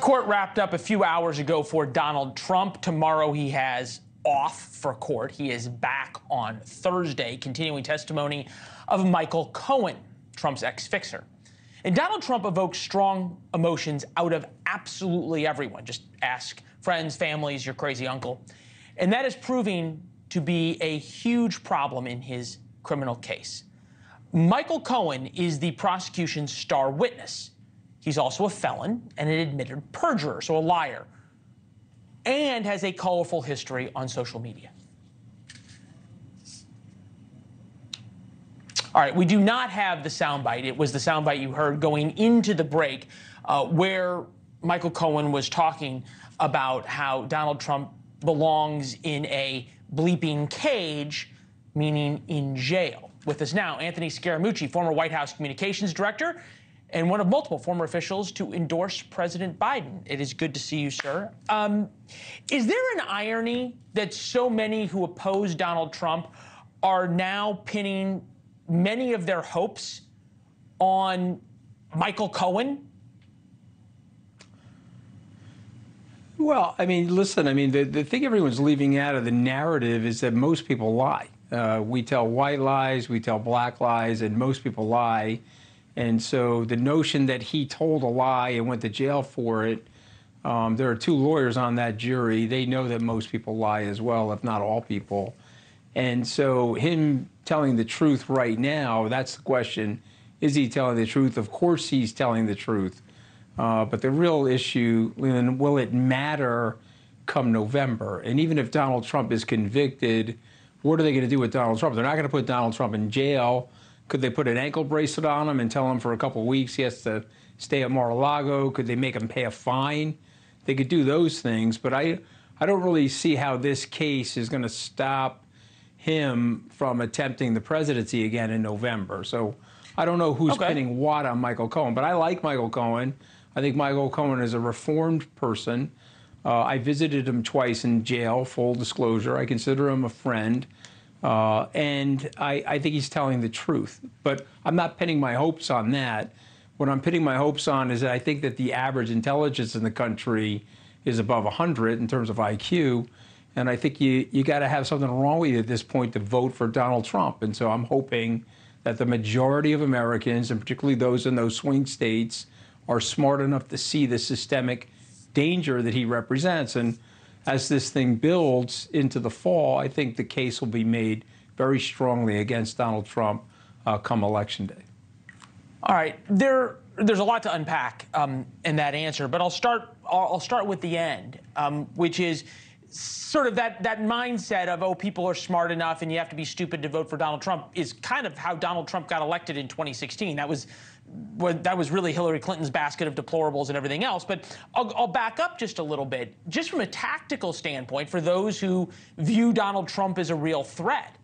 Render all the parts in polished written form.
Court wrapped up a few hours ago for Donald Trump. Tomorrow he has off for court. He is back on Thursday, continuing testimony of Michael Cohen, Trump's ex-fixer. And Donald Trump evokes strong emotions out of absolutely everyone. Just ask friends, families, your crazy uncle. And that is proving to be a huge problem in his criminal case. Michael Cohen is the prosecution's star witness. He's also a felon and an admitted perjurer, so a liar, and has a colorful history on social media. All right, we do not have the soundbite. It was the soundbite you heard going into the break where Michael Cohen was talking about how Donald Trump belongs in a bleeping cage, meaning in jail. With us now, Anthony Scaramucci, former White House communications director, and one of multiple former officials to endorse President Biden. It is good to see you, sir. Is there an irony that so many who oppose Donald Trump are now pinning many of their hopes on Michael Cohen? Well, I mean, listen, I mean, the thing everyone's leaving out of the narrative is that most people lie. We tell white lies, we tell black lies, and most people lie. And so the notion that he told a lie and went to jail for it, there are two lawyers on that jury. They know that most people lie as well, if not all people. And so him telling the truth right now, that's the question. Is he telling the truth? Of course he's telling the truth. But the real issue, Leland, will it matter come November? And even if Donald Trump is convicted, what are they going to do with Donald Trump? They're not going to put Donald Trump in jail. Could they put an ankle bracelet on him and tell him for a couple of weeks he has to stay at Mar-a-Lago? Could they make him pay a fine? They could do those things, but I don't really see how this case is going to stop him from attempting the presidency again in November. So I don't know who's pinning what on Michael Cohen, but I like Michael Cohen. I think Michael Cohen is a reformed person. I visited him twice in jail, full disclosure. I consider him a friend. And I think he's telling the truth. But I'm not pinning my hopes on that. What I'm pinning my hopes on is that I think that the average intelligence in the country is above 100 in terms of IQ. And I think you got to have something wrong with you at this point to vote for Donald Trump. And so I'm hoping that the majority of Americans, and particularly those in those swing states, are smart enough to see the systemic danger that he represents. And as this thing builds into the fall, I think the case will be made very strongly against Donald Trump come Election Day. All right, there's a lot to unpack in that answer, but I'll start with the end, which is sort of that mindset of, oh, people are smart enough and you have to be stupid to vote for Donald Trump is kind of how Donald Trump got elected in 2016. That was really Hillary Clinton's basket of deplorables and everything else. But I'll back up just a little bit. Just from a tactical standpoint, for those who view Donald Trump as a real threat,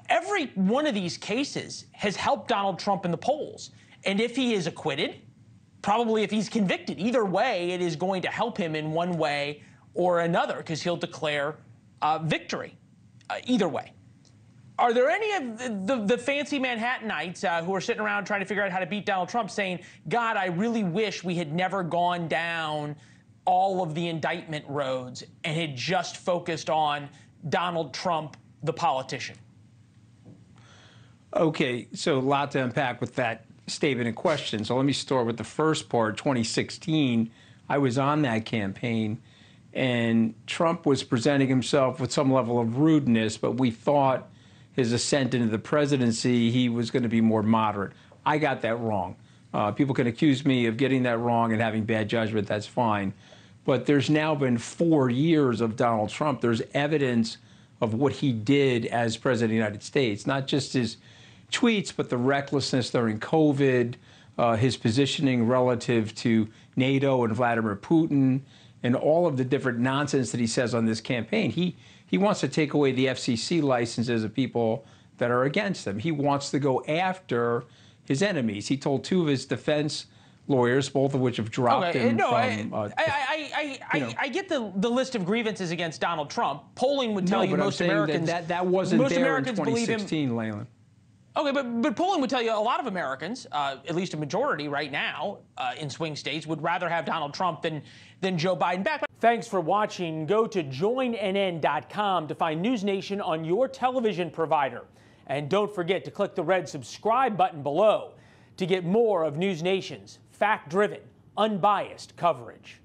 every one of these cases has helped Donald Trump in the polls. And if he is acquitted, probably if he's convicted, either way, it is going to help him in one way or another because he'll declare victory either way. Are there any of the fancy Manhattanites who are sitting around trying to figure out how to beat Donald Trump saying, God, I really wish we had never gone down all of the indictment roads and had just focused on Donald Trump, the politician? Okay, so a lot to unpack with that statement in question. So let me start with the first part. 2016, I was on that campaign, and Trump was presenting himself with some level of rudeness, but we thought his ascent into the presidency, he was going to be more moderate. I got that wrong. People can accuse me of getting that wrong and having bad judgment. That's fine. But there's now been 4 years of Donald Trump. There's evidence of what he did as president of the United States, not just his tweets, but the recklessness during COVID, his positioning relative to NATO and Vladimir Putin, and all of the different nonsense that he says on this campaign. He wants to take away the FCC licenses of people that are against him. He wants to go after his enemies. He told 2 of his defense lawyers, both of which have dropped him no, from... I get the list of grievances against Donald Trump. Polling would tell you most Americans... that wasn't there in 2016, Leland. Okay, but polling would tell you a lot of Americans, at least a majority right now in swing states, would rather have Donald Trump than Joe Biden back. Thanks for watching. Go to joinnn.com to find NewsNation on your television provider. And don't forget to click the red subscribe button below to get more of NewsNation's fact-driven, unbiased coverage.